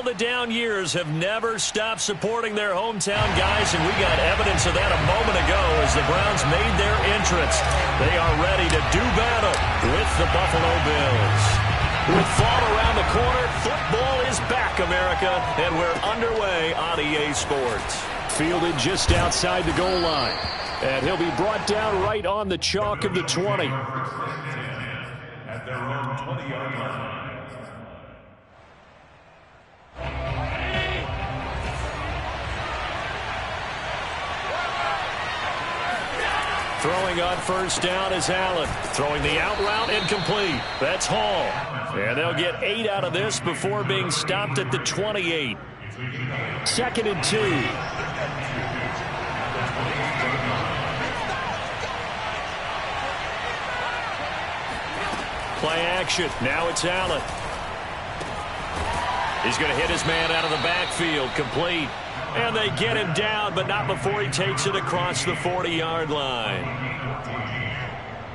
The down years have never stopped supporting their hometown guys, and we got evidence of that a moment ago as the Browns made their entrance. They are ready to do battle with the Buffalo Bills. With fall around the corner, football is back, America, and we're underway on EA Sports. Fielded just outside the goal line, and he'll be brought down right on the chalk of the 20. At their own 20-yard line. Throwing on first down is Allen. Throwing the out route incomplete. That's Hall. And they'll get 8 out of this before being stopped at the 28. 2nd and 2. Play action. Now it's Allen. He's going to hit his man out of the backfield. Complete. And they get him down, but not before he takes it across the 40-yard line.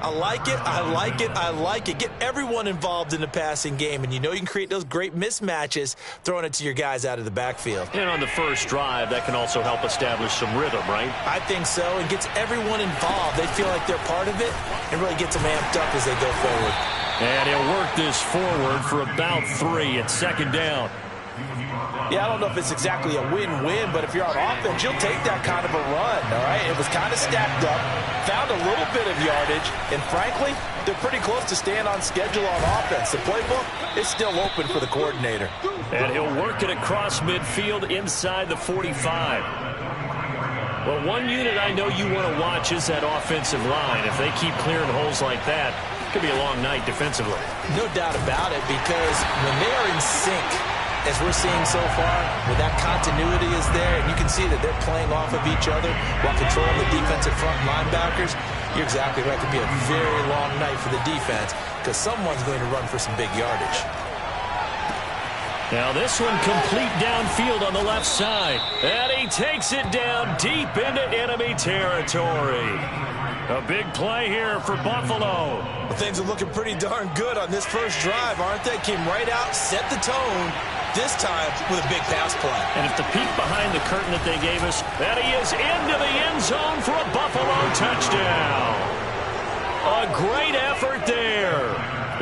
I like it, I like it, I like it. Get everyone involved in the passing game, and you know you can create those great mismatches throwing it to your guys out of the backfield. And on the first drive, that can also help establish some rhythm, right? I think so. It gets everyone involved. They feel like they're part of it and really gets them amped up as they go forward. And he'll work this forward for about 3 at 2nd down. Yeah, I don't know if it's exactly a win-win, but if you're on offense, you'll take that kind of a run, all right? It was kind of stacked up, found a little bit of yardage, and frankly, they're pretty close to staying on schedule on offense. The playbook is still open for the coordinator. And he'll work it across midfield inside the 45. Well, one unit I know you want to watch is that offensive line. If they keep clearing holes like that, it could be a long night defensively. No doubt about it, because when they are in sync, as we're seeing so far, when that continuity is there, and you can see that they're playing off of each other while controlling the defensive front linebackers, you're exactly right. It could be a very long night for the defense because someone's going to run for some big yardage. Now this one complete downfield on the left side. And he takes it down deep into enemy territory. A big play here for Buffalo. Well, things are looking pretty darn good on this first drive, aren't they? Came right out, set the tone, this time with a big pass play. And if the peek behind the curtain that they gave us, that he is into the end zone for a Buffalo touchdown. A great effort there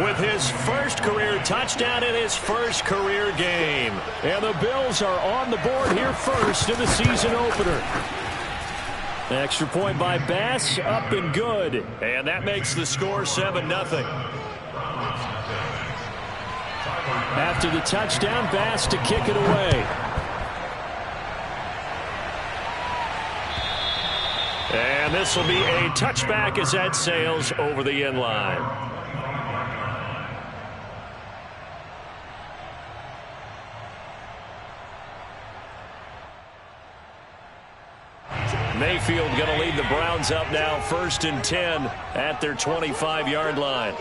with his first career touchdown in his first career game. And the Bills are on the board here first in the season opener. Extra point by Bass, up and good. And that makes the score 7-0. After the touchdown, Bass to kick it away. And this will be a touchback as that sails over the end line. Mayfield going to lead the Browns up now, 1st and 10 at their 25-yard line.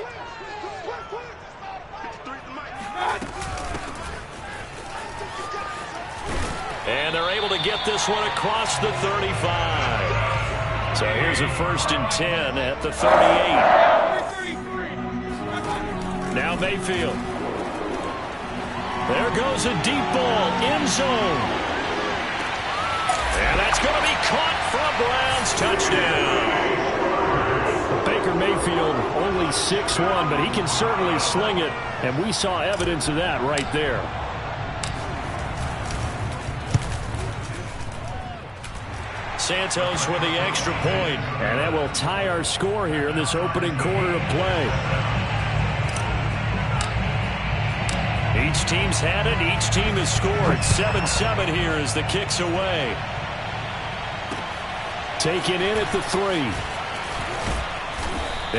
And they're able to get this one across the 35. So here's a 1st and 10 at the 38. Now Mayfield. There goes a deep ball, end zone. And that's going to be caught for a Browns touchdown. Baker Mayfield only 6'1", but he can certainly sling it, and we saw evidence of that right there. Santos with the extra point. And that will tie our score here in this opening quarter of play. Each team's had it. Each team has scored. 7-7 here as the kick's away. Taken in at the 3.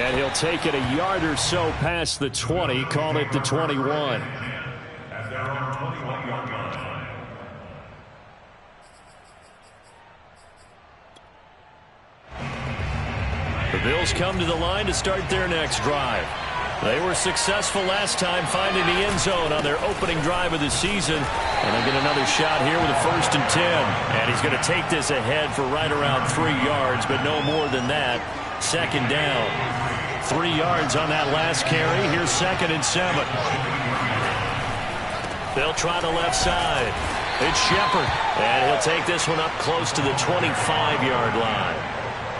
And he'll take it a yard or so past the 20. Call it the 21. At their own 21-yard line. The Bills come to the line to start their next drive. They were successful last time finding the end zone on their opening drive of the season. And they'll get another shot here with a 1st and 10. And he's going to take this ahead for right around 3 yards, but no more than that. 2nd down. 3 yards on that last carry. Here's 2nd and 7. They'll try the left side. It's Shepard, and he'll take this one up close to the 25-yard line.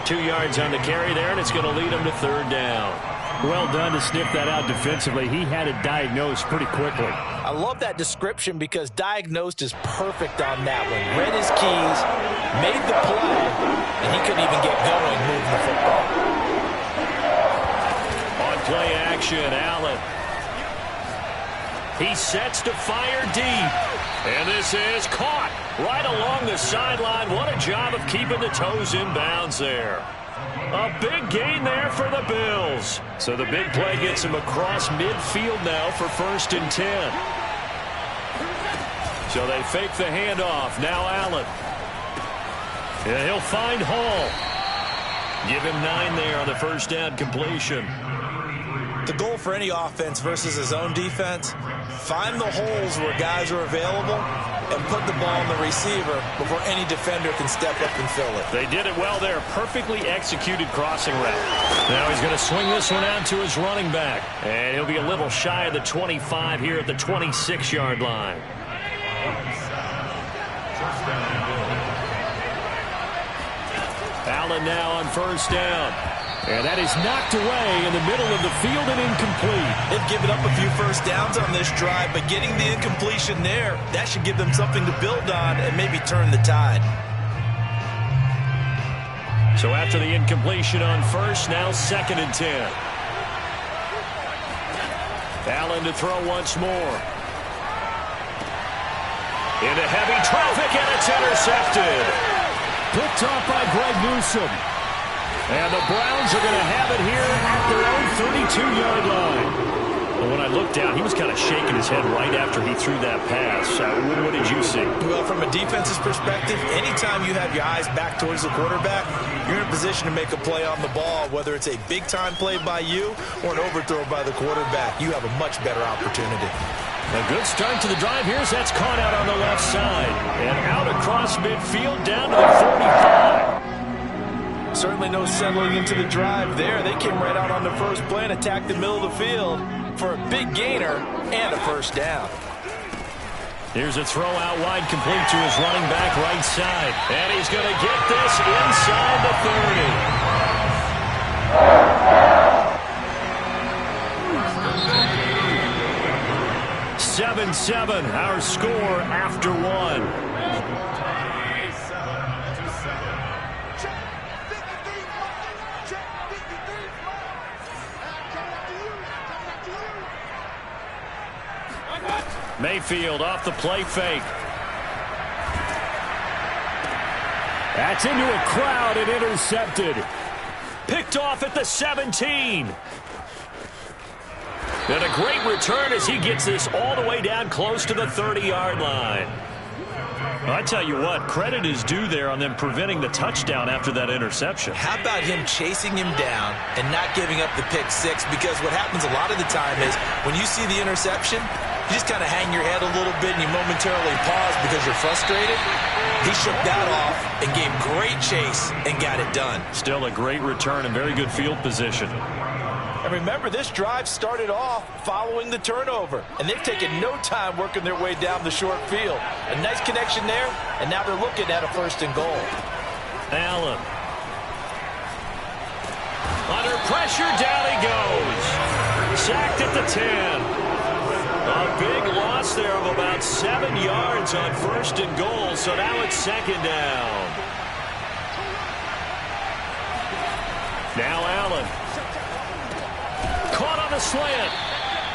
2 yards on the carry there, and it's going to lead him to third down. Well done to sniff that out defensively. He had it diagnosed pretty quickly. I love that description because diagnosed is perfect on that one. Read his keys, made the play, and he couldn't even get going moving the football. On play action, Allen. He sets to fire deep. And this is caught right along the sideline. What a job of keeping the toes in bounds there. A big gain there for the Bills. So the big play gets him across midfield now for 1st and 10. So they fake the handoff. Now Allen. And he'll find Hall. Give him 9 there on the first down completion. The goal for any offense versus his own defense, find the holes where guys are available and put the ball on the receiver before any defender can step up and fill it. They did it well there. Perfectly executed crossing route. Now he's going to swing this one out to his running back. And he'll be a little shy of the 25 here at the 26-yard line. Allen now on first down. And that is knocked away in the middle of the field and incomplete. They've given up a few first downs on this drive, but getting the incompletion there, that should give them something to build on and maybe turn the tide. So after the incompletion on first, now 2nd and 10. Allen to throw once more. Into heavy traffic, and it's intercepted. Picked off by Greg Newsome. And the Browns are going to have it here at their own 32-yard line. Well, when I looked down, he was kind of shaking his head right after he threw that pass. What did you see? Well, from a defense's perspective, anytime you have your eyes back towards the quarterback, you're in a position to make a play on the ball, whether it's a big-time play by you or an overthrow by the quarterback. You have a much better opportunity. A good start to the drive. Here's that's caught out on the left side. And out across midfield down to the 45. Certainly no settling into the drive there. They came right out on the first play and attacked the middle of the field for a big gainer and a first down. Here's a throw out wide, complete to his running back right side. And he's going to get this inside the 30. 7-7, our score after one. Mayfield off the play fake. That's into a crowd and intercepted. Picked off at the 17. And a great return as he gets this all the way down close to the 30-yard line. Well, I tell you what, credit is due there on them preventing the touchdown after that interception. How about him chasing him down and not giving up the pick six? Because what happens a lot of the time is when you see the interception, you just kind of hang your head a little bit and you momentarily pause because you're frustrated. He shook that off and gave great chase and got it done. Still a great return and very good field position. And remember, this drive started off following the turnover, and they've taken no time working their way down the short field. A nice connection there, and now they're looking at a 1st and goal. Allen. Under pressure, down he goes. Sacked at the 10. A big loss there of about 7 yards on 1st and goal, so now it's 2nd down. Now Allen. Caught on the slant.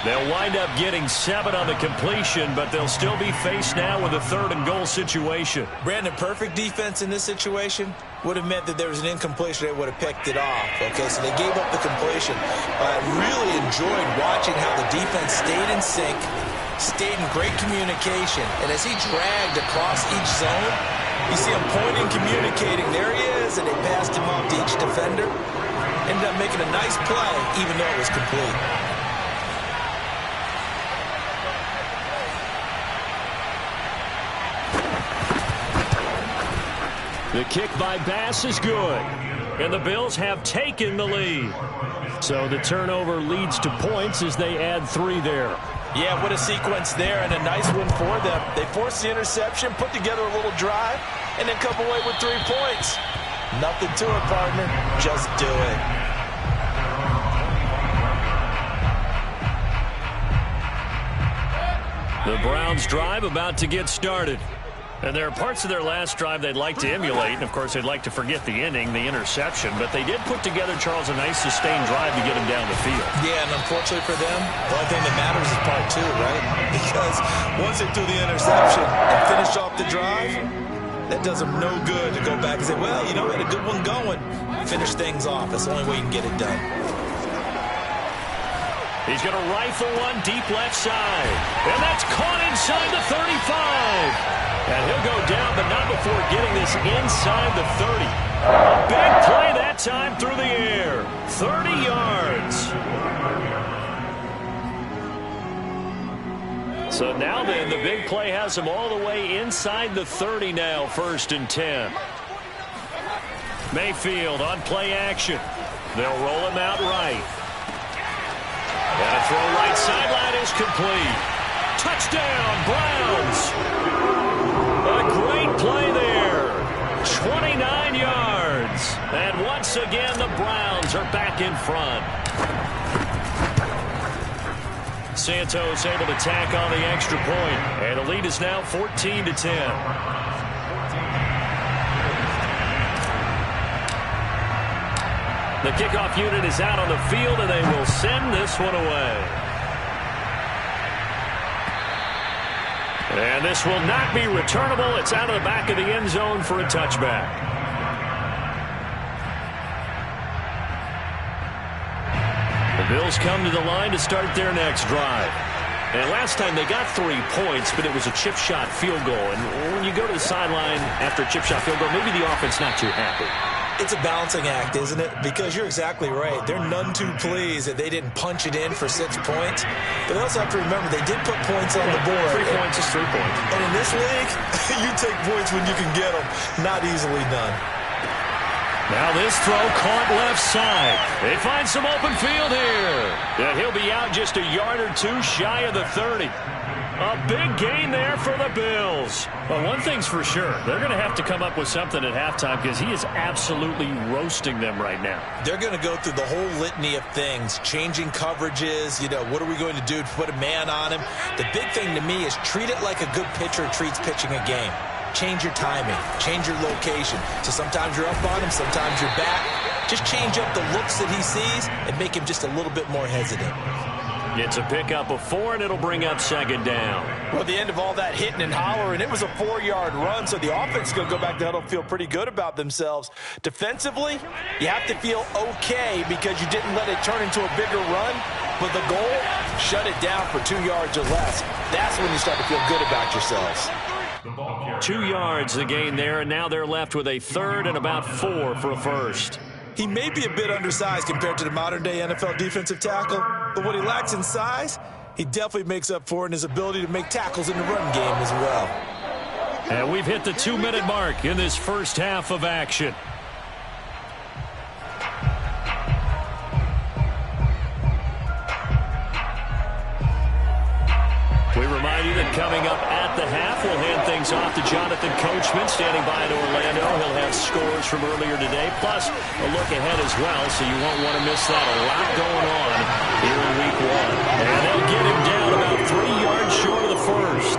They'll wind up getting 7 on the completion, but they'll still be faced now with a 3rd and goal situation. Brandon, perfect defense in this situation would have meant that there was an incompletion. They would have picked it off. Okay, so they gave up the completion. I really enjoyed watching how the defense stayed in sync, stayed in great communication, and as he dragged across each zone, you see him pointing, communicating. There he is, and they passed him off to each defender. Ended up making a nice play, even though it was complete. The kick by Bass is good. And the Bills have taken the lead. So the turnover leads to points as they add 3 there. Yeah, what a sequence there, and a nice one for them. They forced the interception, put together a little drive, and then come away with 3 points. Nothing to it, partner. Just do it. The Browns drive about to get started. And there are parts of their last drive they'd like to emulate. And, of course, they'd like to forget the ending, the interception. But they did put together, Charles, a nice sustained drive to get them down the field. Yeah, and unfortunately for them, the only thing that matters is part 2, right? Because once they threw the interception and finished off the drive, that does them no good to go back and say, well, you know, we had a good one going. Finish things off. That's the only way you can get it done. He's going to rifle one deep left side. And that's caught inside the 35. And he'll go down, but not before getting this inside the 30. A big play that time through the air. 30 yards. So now then, the big play has him all the way inside the 30 now, 1st and 10. Mayfield on play action. They'll roll him out right. And a throw right sideline is complete. Touchdown, Browns. A great play there. 29 yards. And once again, the Browns are back in front. Santos able to tack on the extra point. And the lead is now 14-10. The kickoff unit is out on the field, and they will send this one away. And this will not be returnable. It's out of the back of the end zone for a touchback. The Bills come to the line to start their next drive. And last time they got 3 points, but it was a chip shot field goal. And when you go to the sideline after a chip shot field goal, maybe the offense not too happy. It's a balancing act, isn't it? Because you're exactly right. They're none too pleased that they didn't punch it in for 6 points. But they also have to remember they did put points on the board. 3 points is 3 points. And in this league, you take points when you can get them. Not easily done. Now this throw caught left side. They find some open field here. And he'll be out just a yard or 2 shy of the 30. A big gain there for the Bills. Well, one thing's for sure. They're going to have to come up with something at halftime because he is absolutely roasting them right now. They're going to go through the whole litany of things, changing coverages. You know, what are we going to do to put a man on him? The big thing to me is treat it like a good pitcher treats pitching a game. Change your timing. Change your location. So sometimes you're up on him, sometimes you're back. Just change up the looks that he sees and make him just a little bit more hesitant. It's a pickup of 4, and it'll bring up 2nd down. Well, the end of all that hitting and hollering, it was a 4-yard run, so the offense is going to go back to huddle, feel pretty good about themselves. Defensively, you have to feel okay because you didn't let it turn into a bigger run, but the goal, shut it down for 2 yards or less. That's when you start to feel good about yourselves. 2 yards the gain there, and now they're left with a 3rd and about 4 for a first. He may be a bit undersized compared to the modern-day NFL defensive tackle, but what he lacks in size, he definitely makes up for in his ability to make tackles in the run game as well. And we've hit the 2-minute mark in this first half of action. We remind you that coming up at the half, we'll hand things off to Jonathan Coachman, standing by in Orlando. He'll have scores from earlier today, plus a look ahead as well, so you won't want to miss that. A lot going on here in Week 1. And they'll get him down about 3 yards short of the first.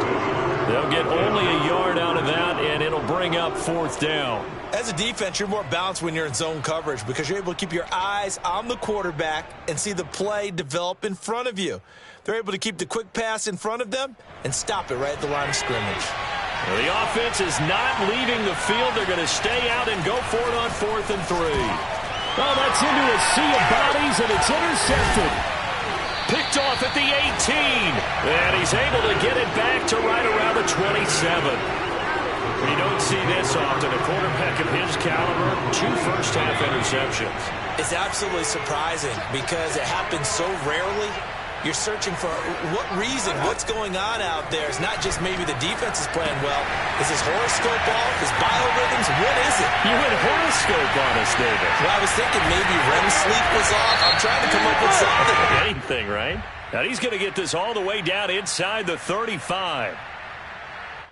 They'll get only a yard out of that, and it'll bring up 4th down. As a defense, you're more balanced when you're in zone coverage because you're able to keep your eyes on the quarterback and see the play develop in front of you. They're able to keep the quick pass in front of them and stop it right at the line of scrimmage. Well, the offense is not leaving the field. They're going to stay out and go for it on 4th and 3. Oh, that's into a sea of bodies, and it's intercepted. Picked off at the 18. And he's able to get it back to right around the 27. You don't see this often. A quarterback of his caliber, 2 first-half interceptions. It's absolutely surprising because it happens so rarely. You're searching for what reason, what's going on out there. It's not just maybe the defense is playing well. Is his horoscope off? His biorhythms? What is it? You went horoscope on us, David. Well, I was thinking maybe REM sleep was off. I'm trying to come up with something. Anything, right? Now he's going to get this all the way down inside the 35.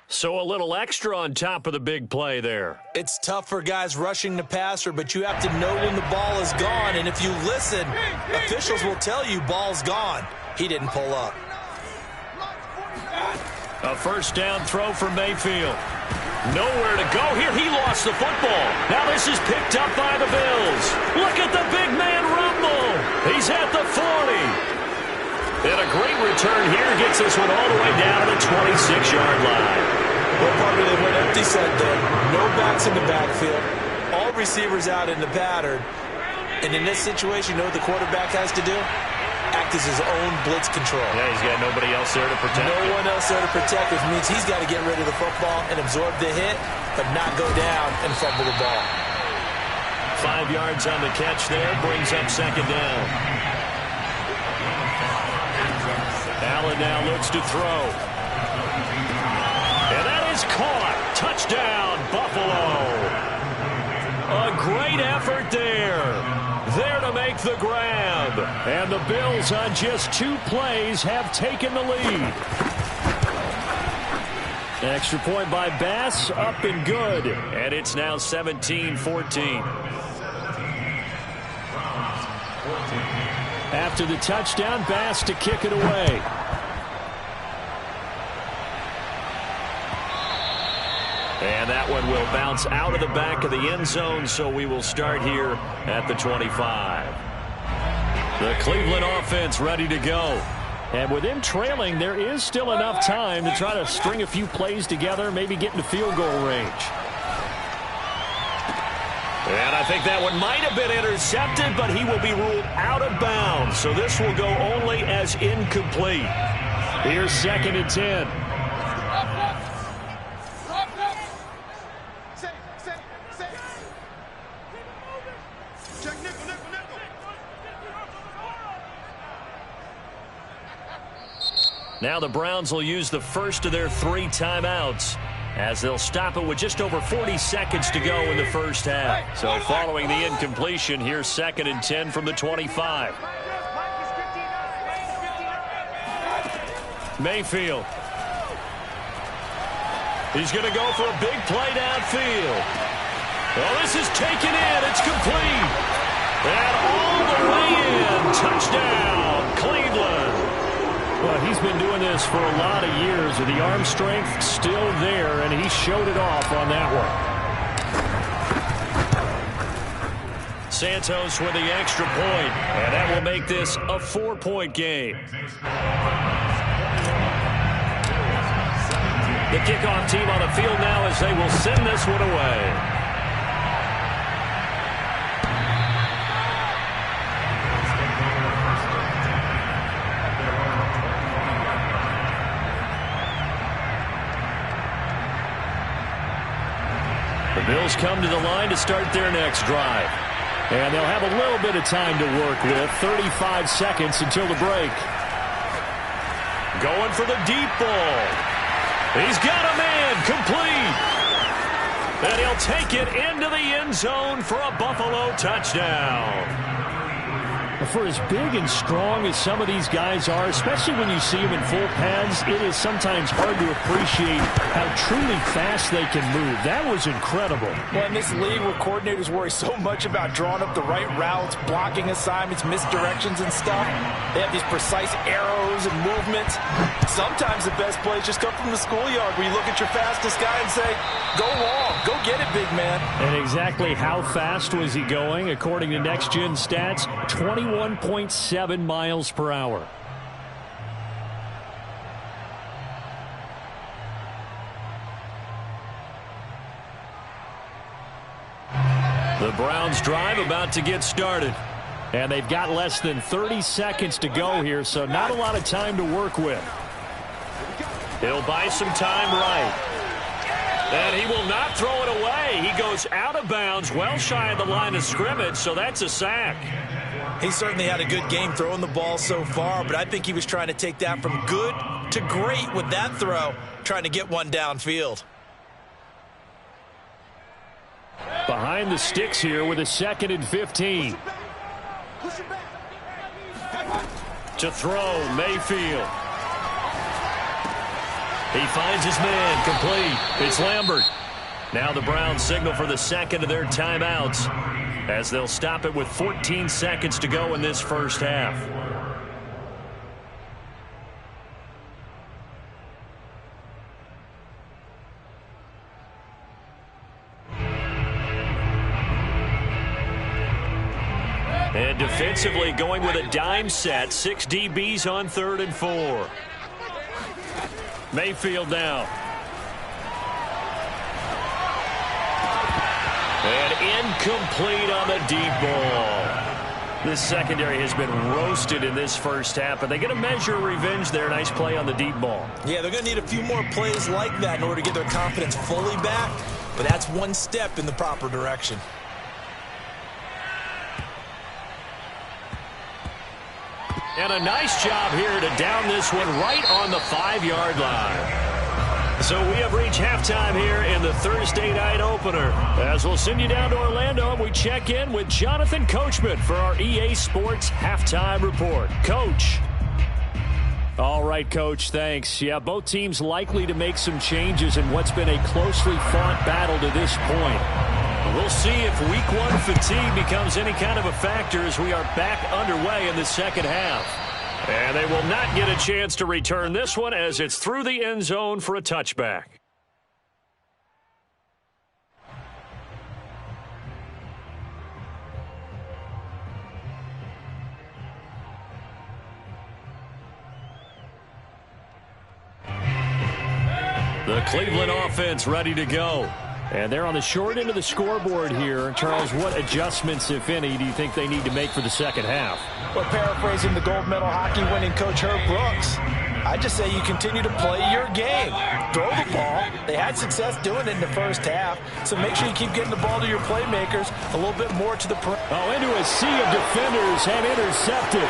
So a little extra on top of the big play there. It's tough for guys rushing the passer, but you have to know when the ball is gone. And if you listen, officials will tell you ball's gone. He didn't pull up. A first down throw for Mayfield. Nowhere to go here. He lost the football. Now this is picked up by the Bills. Look at the big man rumble. He's at the 40. And a great return here gets this one all the way down to the 26-yard line. Well, part of it went empty set there. No backs in the backfield. All receivers out in the pattern. And in this situation, you know what the quarterback has to do? Act as his own blitz control. Yeah, he's got nobody else there to protect. No one else there to protect, which means he's got to get rid of the football and absorb the hit, but not go down and fumble the ball. 5 yards on the catch there, brings up second down. Allen now looks to throw. And that is caught. Touchdown, Buffalo. A great effort there. There to make the grab. And the Bills on just 2 plays have taken the lead. Extra point by Bass, up and good. And it's now 17-14. After the touchdown, Bass to kick it away. And that one will bounce out of the back of the end zone, so we will start here at the 25. The Cleveland offense ready to go. And with him trailing, there is still enough time to try to string a few plays together, maybe get into field goal range. And I think that one might have been intercepted, but he will be ruled out of bounds. So this will go only as incomplete. Here's 2nd and 10. Now the Browns will use the first of their 3 timeouts, as they'll stop it with just over 40 seconds to go in the first half. So following the incompletion, here's 2nd and 10 from the 25. Mayfield. He's going to go for a big play downfield. Well, this is taken in. It's complete. And all the way in. Touchdown, Cleveland. Well, he's been doing this for a lot of years, with the arm strength still there, and he showed it off on that one. Santos with the extra point, and that will make this a 4-point game. The kickoff team on the field now as they will send this one away. The Bills come to the line to start their next drive. And they'll have a little bit of time to work with. 35 seconds until the break. Going for the deep ball. He's got a man complete. And he'll take it into the end zone for a Buffalo touchdown. For as big and strong as some of these guys are, especially when you see them in full pads, it is sometimes hard to appreciate how truly fast they can move. That was incredible. Well, in this league where coordinators worry so much about drawing up the right routes, blocking assignments, misdirections and stuff, they have these precise arrows and movements. Sometimes the best plays just come from the schoolyard, where you look at your fastest guy and say, go long, go get it, big man. And exactly how fast was he going? According to Next Gen Stats, 21.7 miles per hour. The Browns drive about to get started. And they've got less than 30 seconds to go here, so not a lot of time to work with. He'll buy some time right. And he will not throw it away. He goes out of bounds, well shy of the line of scrimmage, so that's a sack. He certainly had a good game throwing the ball so far, but I think he was trying to take that from good to great with that throw, trying to get one downfield. Behind the sticks here with a 2nd and 15. To throw, Mayfield. He finds his man, complete. It's Lambert. Now the Browns signal for the second of their timeouts as they'll stop it with 14 seconds to go in this first half. And defensively going with a dime set. 6 DBs on 3rd and 4. Mayfield now. And incomplete on the deep ball. This secondary has been roasted in this first half, but they get a measure of revenge there. Nice play on the deep ball. Yeah, they're going to need a few more plays like that in order to get their confidence fully back, but that's one step in the proper direction. And a nice job here to down this one right on the 5-yard line. So we have reached halftime here in the Thursday night opener. As we'll send you down to Orlando, we check in with Jonathan Coachman for our EA Sports Halftime Report. Coach. All right, Coach, thanks. Yeah, both teams likely to make some changes in what's been a closely fought battle to this point. We'll see if Week 1 fatigue becomes any kind of a factor as we are back underway in the second half. And they will not get a chance to return this one as it's through the end zone for a touchback. The Cleveland offense ready to go. And they're on the short end of the scoreboard here. Charles, what adjustments, if any, do you think they need to make for the second half? Well, paraphrasing the gold medal hockey winning coach Herb Brooks, I just say you continue to play your game. Throw the ball. They had success doing it in the first half, so make sure you keep getting the ball to your playmakers a little bit more to the perimeter. Oh, into a sea of defenders and intercepted.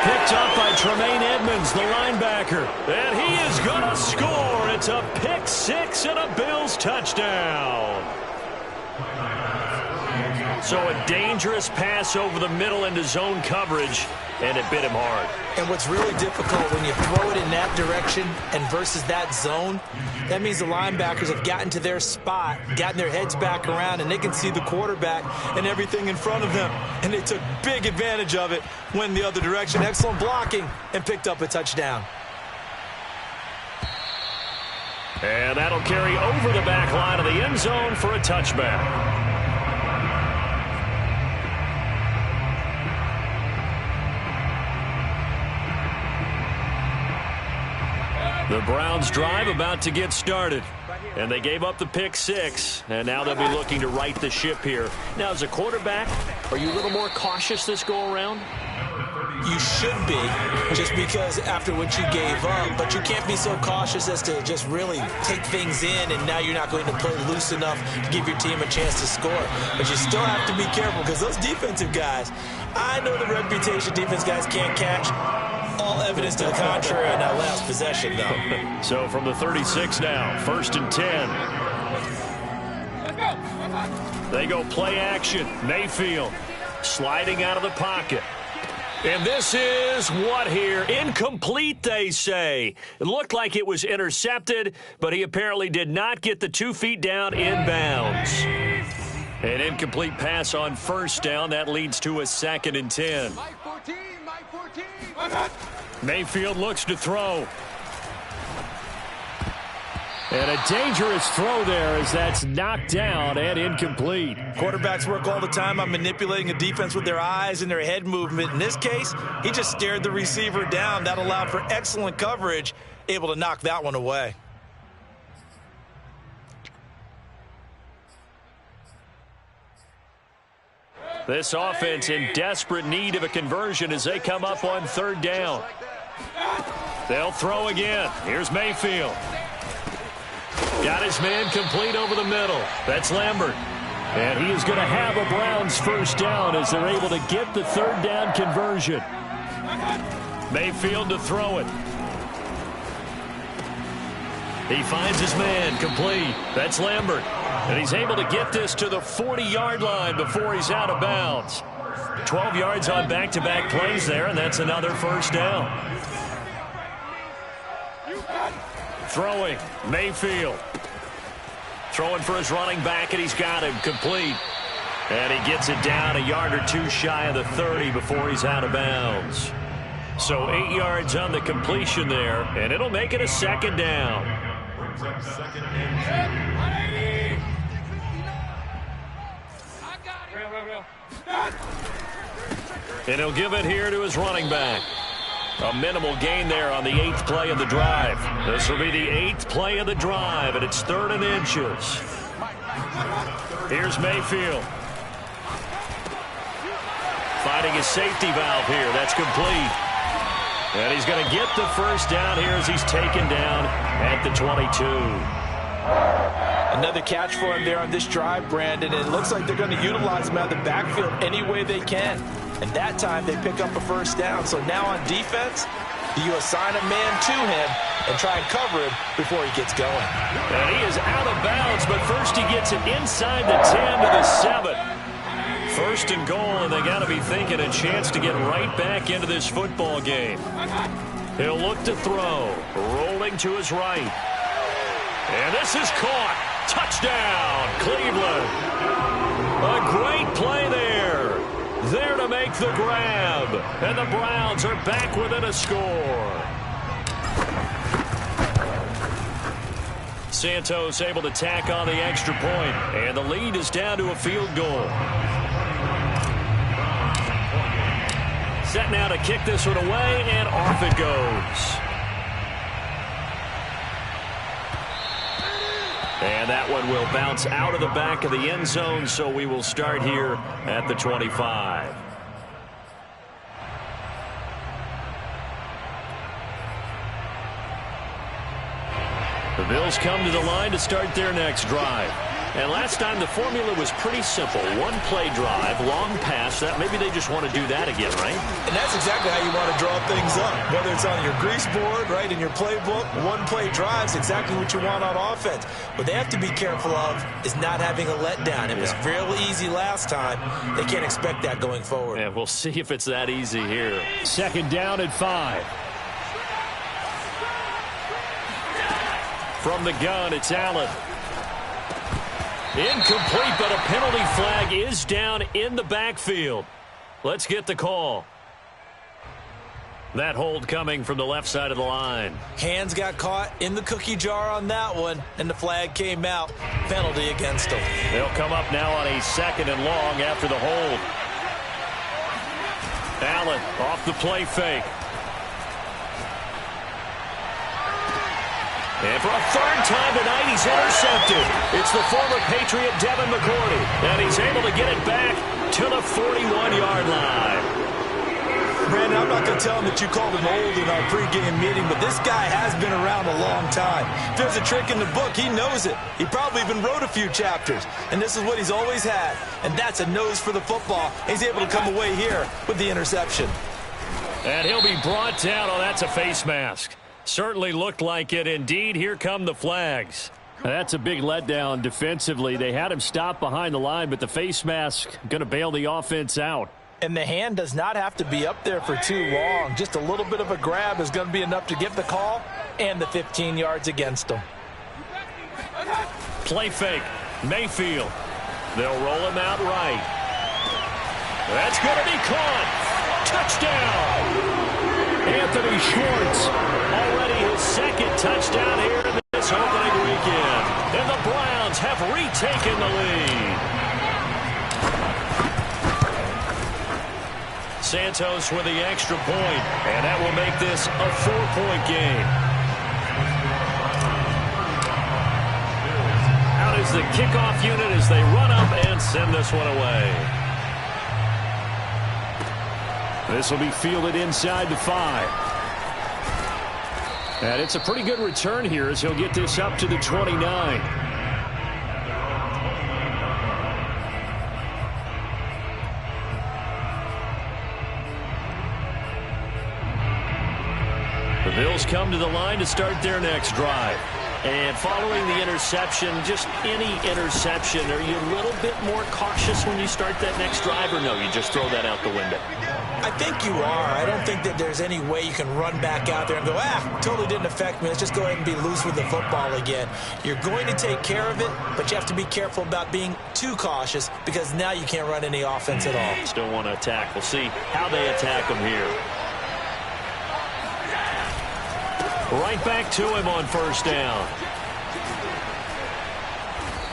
Picked up by Tremaine Edmonds, the linebacker. And he is going to score. It's a pick six and a Bills touchdown. So a dangerous pass over the middle into zone coverage, and it bit him hard. And what's really difficult when you throw it in that direction and versus that zone, that means the linebackers have gotten to their spot, gotten their heads back around, and they can see the quarterback and everything in front of them. And they took big advantage of it, went the other direction. Excellent blocking, and picked up a touchdown. And that'll carry over the back line of the end zone for a touchback. The Browns drive about to get started. And they gave up the pick six. And now they'll be looking to right the ship here. Now, as a quarterback, are you a little more cautious this go-around? You should be, just because after what you gave up. But you can't be so cautious as to just really take things in, and now you're not going to play loose enough to give your team a chance to score. But you still have to be careful, because those defensive guys, I know the reputation defense guys can't catch. All evidence to the contrary in that last possession, though. So from the 36 now, 1st and 10. They go play action. Mayfield sliding out of the pocket. And this is what here? Incomplete, they say. It looked like it was intercepted, but he apparently did not get the 2 feet down inbounds. An incomplete pass on first down. That leads to a 2nd and 10. Mayfield looks to throw. And a dangerous throw there as that's knocked down and incomplete. Quarterbacks work all the time on manipulating a defense with their eyes and their head movement. In this case, he just stared the receiver down. That allowed for excellent coverage, able to knock that one away. This offense in desperate need of a conversion as they come up on 3rd down. They'll throw again. Here's Mayfield. Got his man complete over the middle. That's Lambert. And he is going to have a Browns first down as they're able to get the third down conversion. Mayfield to throw it. He finds his man, complete. That's Lambert. And he's able to get this to the 40-yard line before he's out of bounds. 12 yards on back-to-back plays there, and that's another first down. Throwing, Mayfield. Throwing for his running back, and he's got him complete. And he gets it down a yard or two shy of the 30 before he's out of bounds. So 8 yards on the completion there, and it'll make it a second down. And he'll give it here to his running back. A minimal gain there on the 8th play of the drive. This will be the 8th play of the drive, and it's 3rd and inches. Here's Mayfield. Finding his safety valve here. That's complete. And he's going to get the first down here as he's taken down at the 22. Another catch for him there on this drive, Brandon. And it looks like they're going to utilize him out of the backfield any way they can. And that time they pick up a first down. So now on defense, you assign a man to him and try and cover him before he gets going. And he is out of bounds, but first he gets it inside the 10 to the 7. First and goal, and they got to be thinking a chance to get right back into this football game. He'll look to throw, rolling to his right. And this is caught. Touchdown, Cleveland. A great play there. There to make the grab. And the Browns are back within a score. Santos able to tack on the extra point, and the lead is down to a field goal. Set now to kick this one away, and off it goes. And that one will bounce out of the back of the end zone, so we will start here at the 25. The Bills come to the line to start their next drive. And last time the formula was pretty simple. One play drive, long pass. That maybe they just want to do that again, right? And that's exactly how you want to draw things up. Whether it's on your grease board, right, in your playbook, one play drive's exactly what you want on offense. What they have to be careful of is not having a letdown. It was fairly easy last time. They can't expect that going forward. Yeah, we'll see if it's that easy here. Second down at 5. From the gun, it's Allen. Incomplete, but a penalty flag is down in the backfield. Let's get the call. That hold coming from the left side of the line. Hands got caught in the cookie jar on that one, and the flag came out. Penalty against them. They'll come up now on a 2nd and long after the hold. Allen off the play fake. And for a 3rd time tonight, he's intercepted. It's the former Patriot Devin McCourty. And he's able to get it back to the 41-yard line. Brandon, I'm not going to tell him that you called him old in our pregame meeting, but this guy has been around a long time. If there's a trick in the book, he knows it. He probably even wrote a few chapters. And this is what he's always had. And that's a nose for the football. He's able to come away here with the interception. And he'll be brought down. Oh, that's a face mask. Certainly looked like it. Indeed, here come the flags. That's a big letdown defensively. They had him stop behind the line, but the face mask going to bail the offense out. And the hand does not have to be up there for too long. Just a little bit of a grab is going to be enough to get the call and the 15 yards against them. Play fake. Mayfield. They'll roll him out right. That's going to be caught. Touchdown. Anthony Schwartz, already his 2nd touchdown here in this opening weekend. And the Browns have retaken the lead. Santos with the extra point, and that will make this a 4-point game. Out is the kickoff unit as they run up and send this one away. This will be fielded inside the 5. And it's a pretty good return here as he'll get this up to the 29. Bills come to the line to start their next drive. And following the interception, just any interception, are you a little bit more cautious when you start that next drive, or no, you just throw that out the window? I think you are. I don't think that there's any way you can run back out there and go, totally didn't affect me. Let's just go ahead and be loose with the football again. You're going to take care of it, but you have to be careful about being too cautious because now you can't run any offense at all. Still want to attack. We'll see how they attack them here. Right back to him on first down.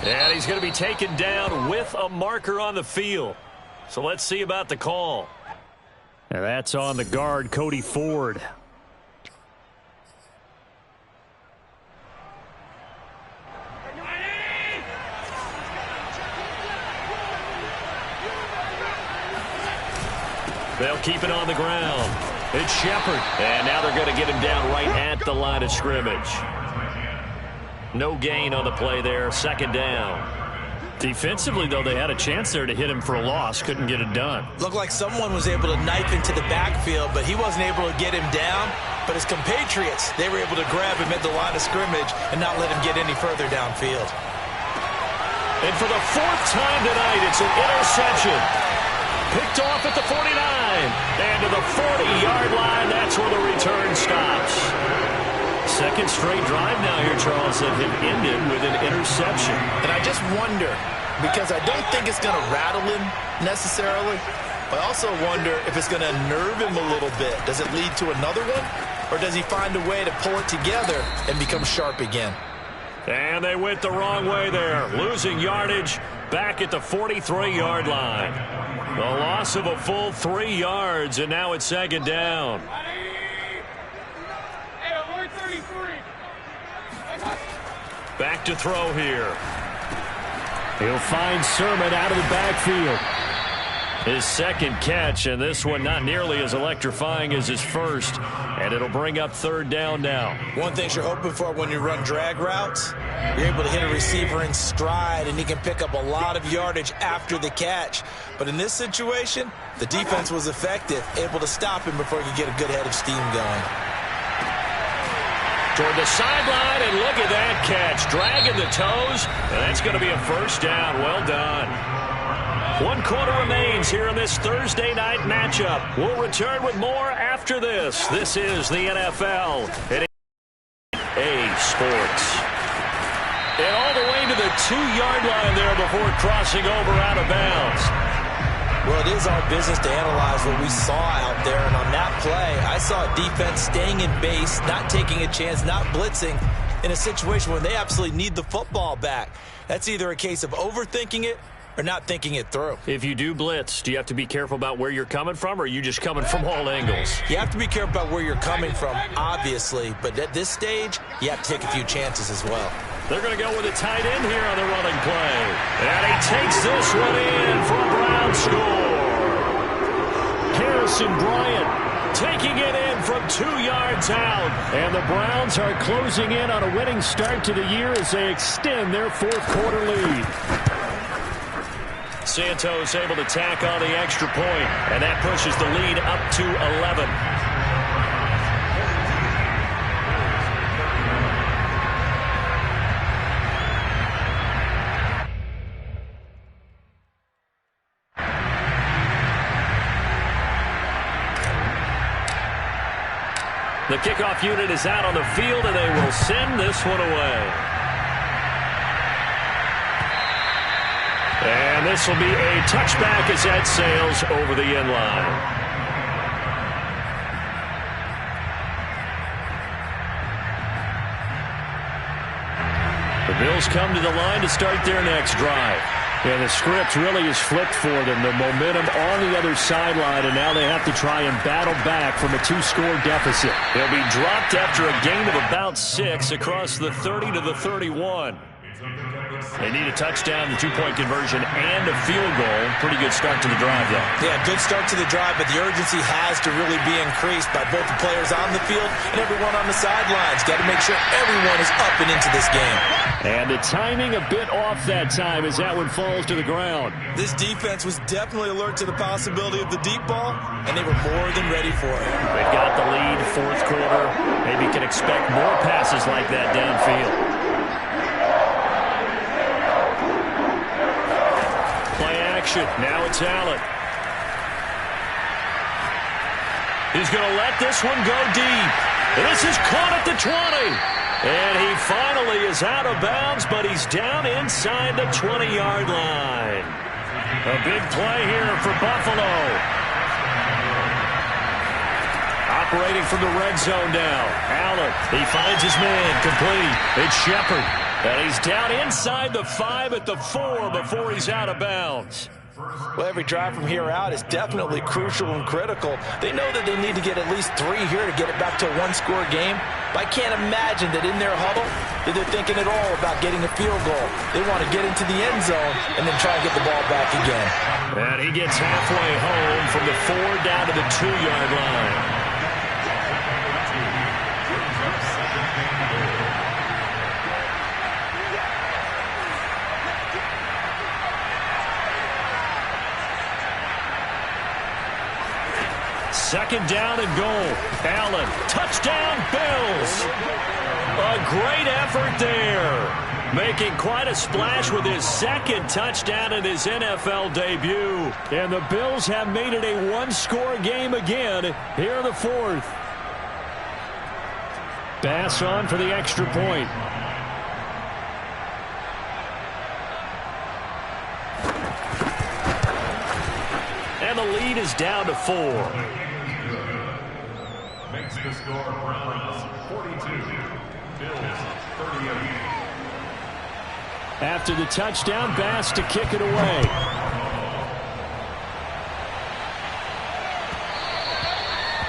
And he's going to be taken down with a marker on the field. So let's see about the call. And that's on the guard, Cody Ford. They'll keep it on the ground. It's Shepard. And now they're going to get him down right at the line of scrimmage. No gain on the play there. Second down. Defensively, though, they had a chance there to hit him for a loss. Couldn't get it done. Looked like someone was able to knife into the backfield, but he wasn't able to get him down. But his compatriots, they were able to grab him at the line of scrimmage and not let him get any further downfield. And for the fourth time tonight, it's an interception. Picked off at the 49. And to the 40-yard line, that's where the return stops. Second straight drive now here, Charles, that have ended with an interception. And I just wonder, because I don't think it's going to rattle him necessarily, but I also wonder if it's going to nerve him a little bit. Does it lead to another one? Or does he find a way to pull it together and become sharp again? And they went the wrong way there. Losing yardage back at the 43-yard line. The loss of a full 3 yards, and now it's second down. Back to throw here. He'll find Sermon out of the backfield. His second catch, and this one not nearly as electrifying as his first. And it'll bring up third down now. One thing you're hoping for when you run drag routes, you're able to hit a receiver in stride, and he can pick up a lot of yardage after the catch. But in this situation, the defense was effective, able to stop him before he could get a good head of steam going. Toward the sideline, and look at that catch. Dragging the toes, and that's going to be a first down. Well done. 1 quarter remains here in this Thursday night matchup. We'll return with more after this. This is the NFL at EA Sports. And all the way to the 2-yard line there before crossing over out of bounds. Well, it is our business to analyze what we saw out there, and on that play, I saw defense staying in base, not taking a chance, not blitzing in a situation where they absolutely need the football back. That's either a case of overthinking it or not thinking it through. If you do blitz, do you have to be careful about where you're coming from, or are you just coming from all angles? You have to be careful about where you're coming from, obviously, but at this stage, you have to take a few chances as well. They're going to go with a tight end here on the running play. And he takes this one in for a Brown score. Harrison Bryant taking it in from 2 yards out. And the Browns are closing in on a winning start to the year as they extend their fourth quarter lead. Santos able to tack on the extra point, and that pushes the lead up to 11. The kickoff unit is out on the field, and they will send this one away. And this will be a touchback as that sails over the end line. The Bills come to the line to start their next drive. And the script really is flipped for them. The momentum on the other sideline, and now they have to try and battle back from a 2-score deficit. They'll be dropped after a gain of about 6 across the 30 to the 31. They need a touchdown, the two-point conversion, and a field goal. Pretty good start to the drive, though. Yeah, good start to the drive, but the urgency has to really be increased by both the players on the field and everyone on the sidelines. Got to make sure everyone is up and into this game. And the timing a bit off that time as that one falls to the ground. This defense was definitely alert to the possibility of the deep ball, and they were more than ready for it. They've got the lead, fourth quarter. Maybe can expect more passes like that downfield. Play action. Now it's Allen. He's going to let this one go deep. This is caught at the 20. And he finally is out of bounds, but he's down inside the 20-yard line. A big play here for Buffalo. Operating from the red zone now. Allen, he finds his man, complete. It's Shepard. And he's down inside the 5 at the 4 before he's out of bounds. Well, every drive from here out is definitely crucial and critical. They know that they need to get at least 3 here to get it back to a one-score game. But I can't imagine that in their huddle that they're thinking at all about getting a field goal. They want to get into the end zone and then try and get the ball back again. And he gets halfway home from the 4 down to the 2-yard line. Second down and goal. Allen, touchdown, Bills. A great effort there. Making quite a splash with his second touchdown in his NFL debut. And the Bills have made it a one-score game again here in the fourth. Bass on for the extra point. And the lead is down to 4. Makes the score Browns 42, Bills 38. After the touchdown, Bass to kick it away.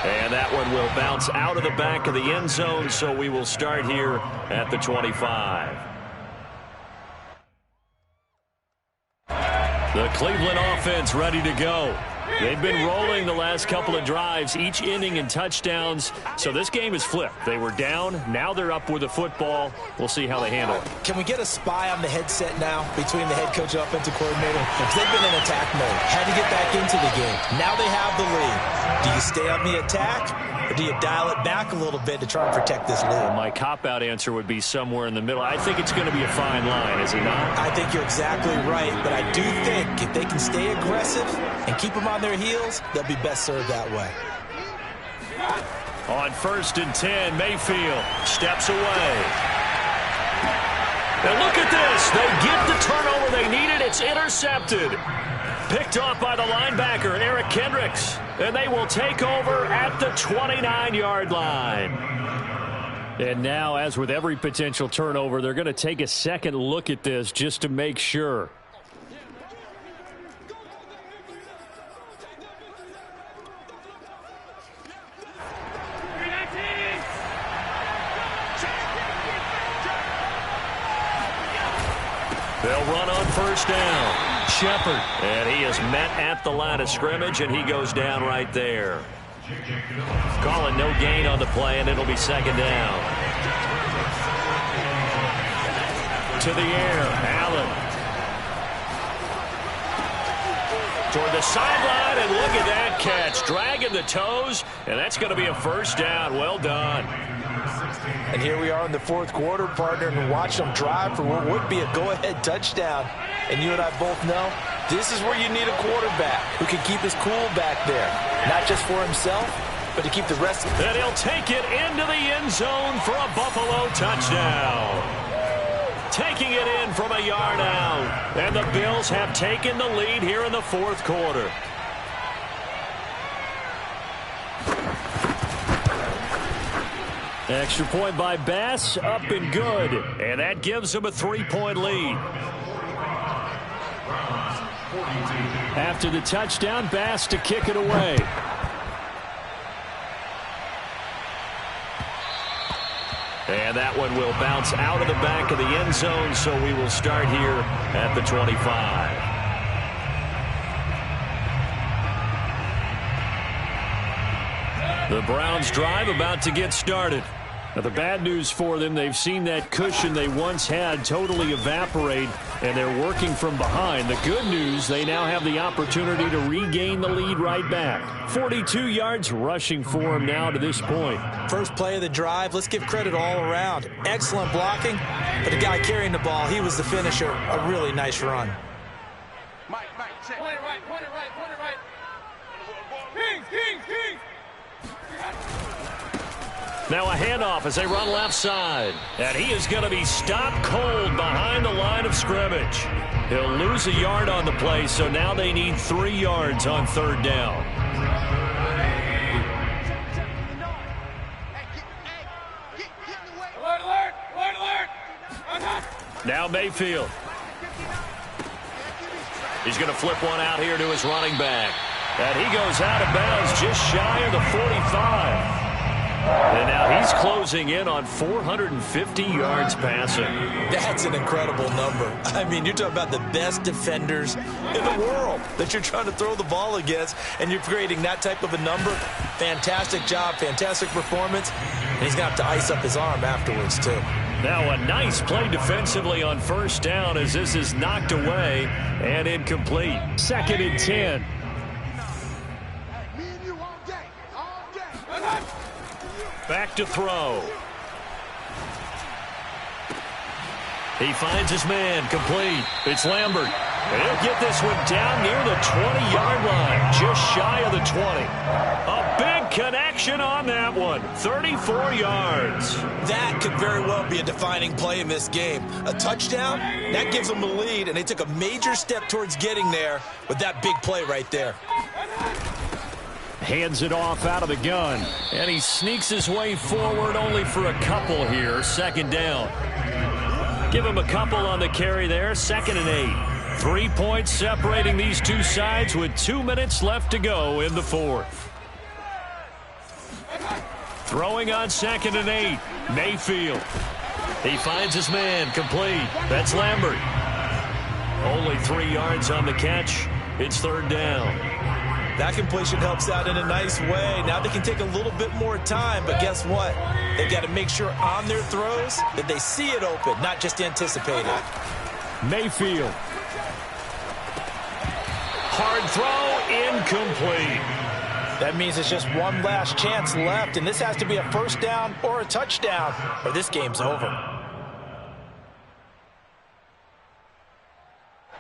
And that one will bounce out of the back of the end zone, so we will start here at the 25. The Cleveland offense ready to go. They've been rolling the last couple of drives, each inning in touchdowns. So this game is flipped. They were down. Now they're up with the football. We'll see how they handle it. Can we get a spy on the headset now between the head coach and offensive coordinator? Because they've been in attack mode. Had to get back into the game. Now they have the lead. Do you stay on the attack, or do you dial it back a little bit to try and protect this lead? My cop-out answer would be somewhere in the middle. I think it's going to be a fine line, is it not? I think you're exactly right, but I do think if they can stay aggressive and keep them on their heels, they'll be best served that way. On 1st and 10, Mayfield steps away. And look at this. They get the turnover they needed. It's intercepted. Picked off by the linebacker, Eric Kendricks. And they will take over at the 29-yard line. And now, as with every potential turnover, they're going to take a second look at this just to make sure. They'll run on 1st down. Shepard. And he is met at the line of scrimmage, and he goes down right there. Calling no gain on the play, and it'll be 2nd down. To the air. Allen. Toward the sideline, and look at that catch. Dragging the toes, and that's going to be a 1st down. Well done. And here we are in the 4th quarter, partner, and watch them drive for what would be a go-ahead touchdown. And you and I both know this is where you need a quarterback who can keep his cool back there, not just for himself, but to keep the rest of it. And he'll take it into the end zone for a Buffalo touchdown. Taking it in from a yard out. And the Bills have taken the lead here in the 4th quarter. Extra point by Bass, up and good. And that gives them a 3-point lead. After the touchdown, Bass to kick it away. And that one will bounce out of the back of the end zone, so we will start here at the 25. The Browns drive about to get started. Now, the bad news for them, they've seen that cushion they once had totally evaporate, and they're working from behind. The good news, they now have the opportunity to regain the lead right back. 42 yards rushing for them now to this point. First play of the drive, let's give credit all around. Excellent blocking, but the guy carrying the ball, he was the finisher. A really nice run. Mike, check. Point it right. Kings. Now a handoff as they run left side. And he is going to be stopped cold behind the line of scrimmage. He'll lose a yard on the play, so now they need 3 yards on third down. Alert! Now Mayfield. He's going to flip one out here to his running back. And he goes out of bounds just shy of the 45. And now he's closing in on 450 yards passing. That's an incredible number. I mean, you're talking about the best defenders in the world that you're trying to throw the ball against, and you're creating that type of a number. Fantastic job, fantastic performance. And he's going to have to ice up his arm afterwards, too. Now a nice play defensively on first down as this is knocked away and incomplete. 2nd and 10. Back to throw. He finds his man, complete. It's Lambert. And he'll get this one down near the 20-yard line, just shy of the 20. A big connection on that one, 34 yards. That could very well be a defining play in this game. A touchdown, that gives them the lead, and they took a major step towards getting there with that big play right there. Hands it off out of the gun. And he sneaks his way forward only for a couple here. 2nd down. Give him a couple on the carry there. 2nd and 8. 3 points separating these two sides with 2 minutes left to go in the 4th. Throwing on 2nd and 8. Mayfield. He finds his man, complete. That's Lambert. Only 3 yards on the catch. It's 3rd down. That completion helps out in a nice way. Now they can take a little bit more time, but guess what? They've got to make sure on their throws that they see it open, not just anticipate it. Mayfield. Hard throw, incomplete. That means it's just one last chance left, and this has to be a first down or a touchdown, or this game's over.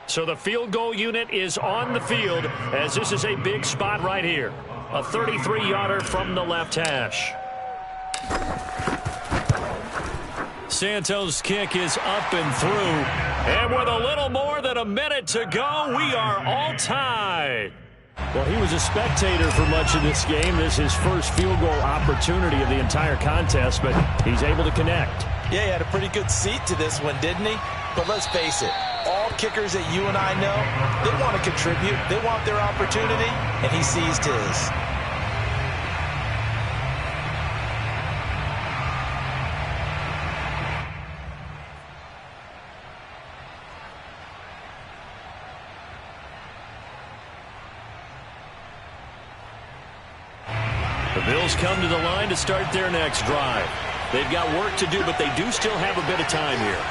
So the field goal unit is on the field as this is a big spot right here. A 33-yarder from the left hash. Santos' kick is up and through. And with a little more than a minute to go, we are all tied. Well, he was a spectator for much of this game. This is his first field goal opportunity of the entire contest, but he's able to connect. Yeah, he had a pretty good seat to this one, didn't he? But let's face it, all kickers that you and I know, they want to contribute. They want their opportunity, and he seized his. The Bills come to the line to start their next drive. They've got work to do, but they do still have a bit of time here.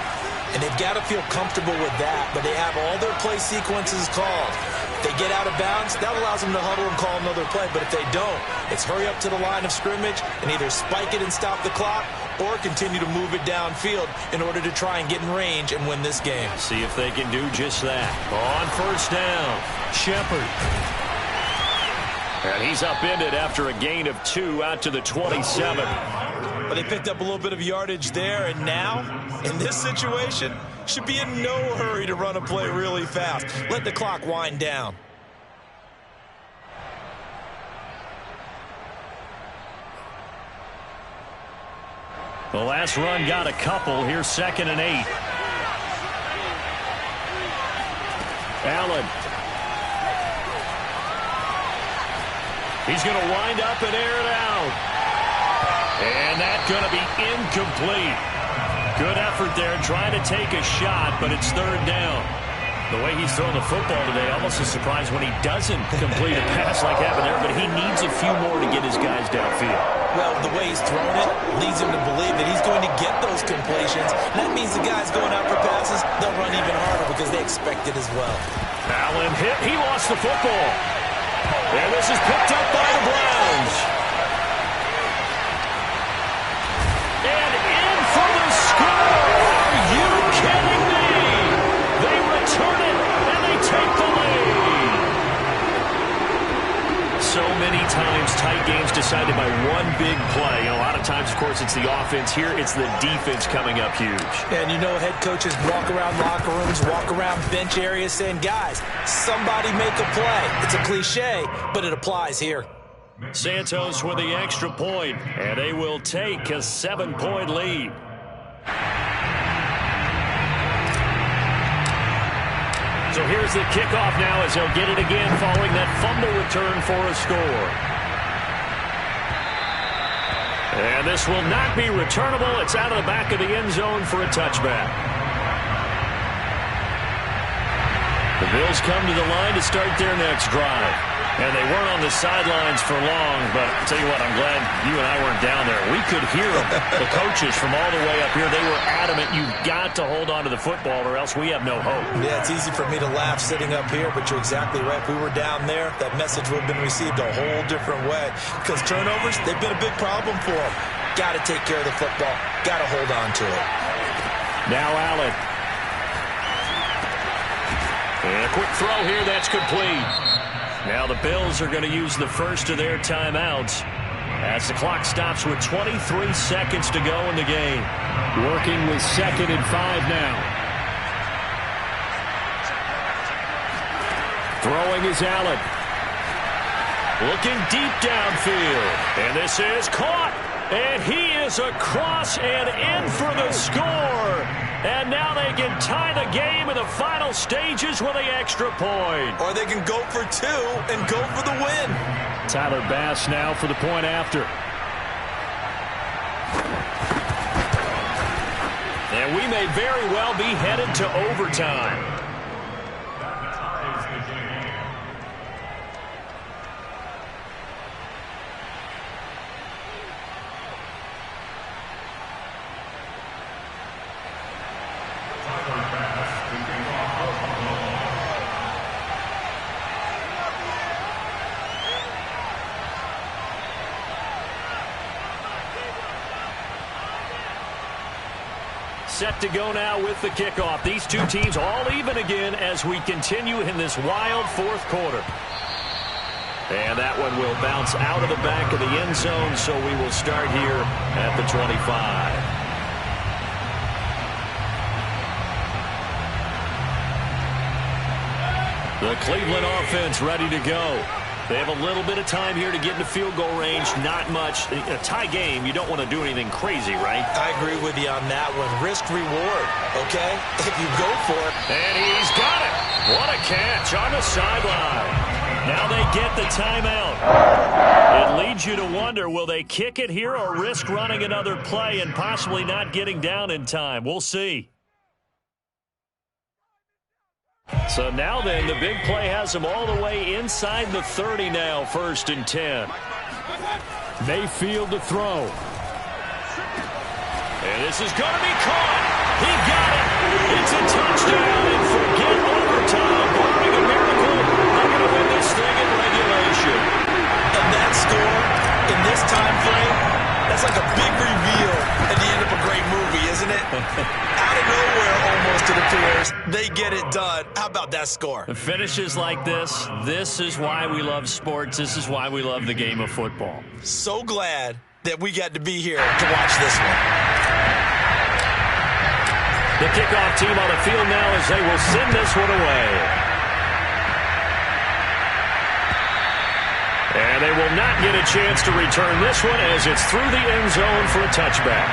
And they've got to feel comfortable with that, but they have all their play sequences called. If they get out of bounds, that allows them to huddle and call another play. But if they don't, it's hurry up to the line of scrimmage and either spike it and stop the clock or continue to move it downfield in order to try and get in range and win this game. See if they can do just that. On first down, Shepard. And he's upended after a gain of 2 out to the 27. But they picked up a little bit of yardage there, and now, in this situation, should be in no hurry to run a play really fast. Let the clock wind down. The last run got a couple. Here's 2nd and 8. Allen. He's going to wind up and air it out. And that's going to be incomplete. Good effort there trying to take a shot, but it's third down. The way he's throwing the football today, almost a surprise when he doesn't complete a pass like happened there, but he needs a few more to get his guys downfield. Well, the way he's throwing it leads him to believe that he's going to get those completions. That means the guys going out for passes, they'll run even harder because they expect it as well. Allen hit. He lost the football. And this is picked up by the Browns. And in for the score. Are you kidding me? They return it, and they take the lead. So many times tight games decided by one big play. And a lot of times, of course, it's the offense. Here, it's the defense coming up huge. And you know head coaches walk around locker rooms, walk around bench areas saying, guys, somebody make a play. It's a cliche, but it applies here. Santos with the extra point, and they will take a 7-point lead. So here's the kickoff now as they'll get it again following that fumble return for a score. And this will not be returnable. It's out of the back of the end zone for a touchback. The Bills come to the line to start their next drive. And they weren't on the sidelines for long, but I'll tell you what, I'm glad you and I weren't down there. We could hear them, the coaches from all the way up here. They were adamant, you've got to hold on to the football or else we have no hope. Yeah, it's easy for me to laugh sitting up here, but you're exactly right. If we were down there, that message would have been received a whole different way. Because turnovers, they've been a big problem for them. Got to take care of the football. Got to hold on to it. Now Allen. And a quick throw here, that's complete. Now the Bills are going to use the first of their timeouts as the clock stops with 23 seconds to go in the game. Working with 2nd and 5 now. Throwing is Allen. Looking deep downfield. And this is caught. And he is across and in for the score. And now they can tie the game in the final stages with an extra point. Or they can go for 2 and go for the win. Tyler Bass now for the point after. And we may very well be headed to overtime. Set to go now with the kickoff. These two teams all even again as we continue in this wild fourth quarter. And that one will bounce out of the back of the end zone, so we will start here at the 25. The Cleveland offense ready to go. They have a little bit of time here to get into field goal range. Not much. A tie game, you don't want to do anything crazy, right? I agree with you on that one. Risk reward, okay? If you go for it. And he's got it. What a catch on the sideline. Now they get the timeout. It leads you to wonder, will they kick it here or risk running another play and possibly not getting down in time? We'll see. So now then, the big play has them all the way inside the 30 now, 1st and 10. Mayfield to throw. And this is going to be caught. He got it. It's a touchdown, and forget overtime. Barring a miracle, they're going to win this thing in regulation. And that score in this time frame, that's like a big reveal at the end of a great movie, isn't it? Out of nowhere, almost, it appears. They get it done. How about that score? The finishes like this is why we love sports. This is why we love the game of football. So glad that we got to be here to watch this one. The kickoff team on the field now as they will send this one away. And they will not get a chance to return this one as it's through the end zone for a touchback.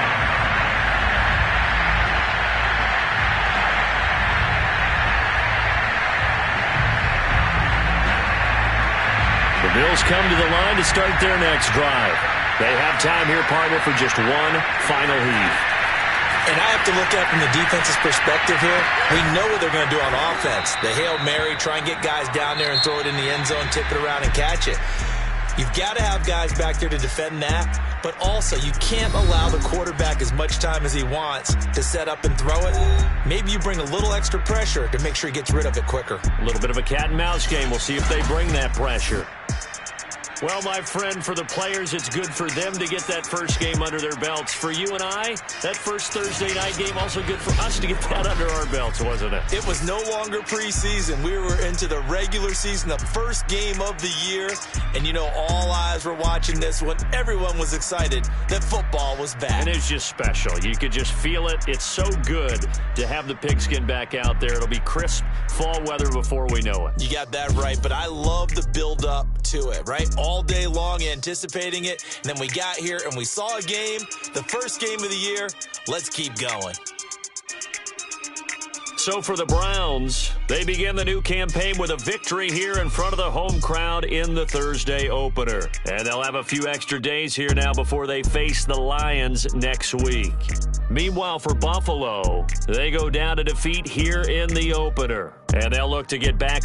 The Bills come to the line to start their next drive. They have time here, partner, for just one final heave. And I have to look at it from the defense's perspective here. We know what they're going to do on offense. The Hail Mary, try and get guys down there and throw it in the end zone, tip it around and catch it. You've got to have guys back there to defend that, but also you can't allow the quarterback as much time as he wants to set up and throw it. Maybe you bring a little extra pressure to make sure he gets rid of it quicker. A little bit of a cat and mouse game. We'll see if they bring that pressure. Well, my friend, for the players, it's good for them to get that first game under their belts. For you and I, that first Thursday night game, also good for us to get that under our belts, wasn't it? It was no longer preseason. We were into the regular season, the first game of the year. And, you know, all eyes were watching this one. Everyone was excited that football was back. And it's just special. You could just feel it. It's so good to have the pigskin back out there. It'll be crisp fall weather before we know it. You got that right, but I love the build-up to it, right? All day long anticipating it, and then we got here and we saw a game, the first game of the year. Let's keep going. So for the Browns, they begin the new campaign with a victory here in front of the home crowd in the Thursday opener. And they'll have a few extra days here now before they face the Lions next week. Meanwhile, for Buffalo, they go down to defeat here in the opener. And they'll look to get back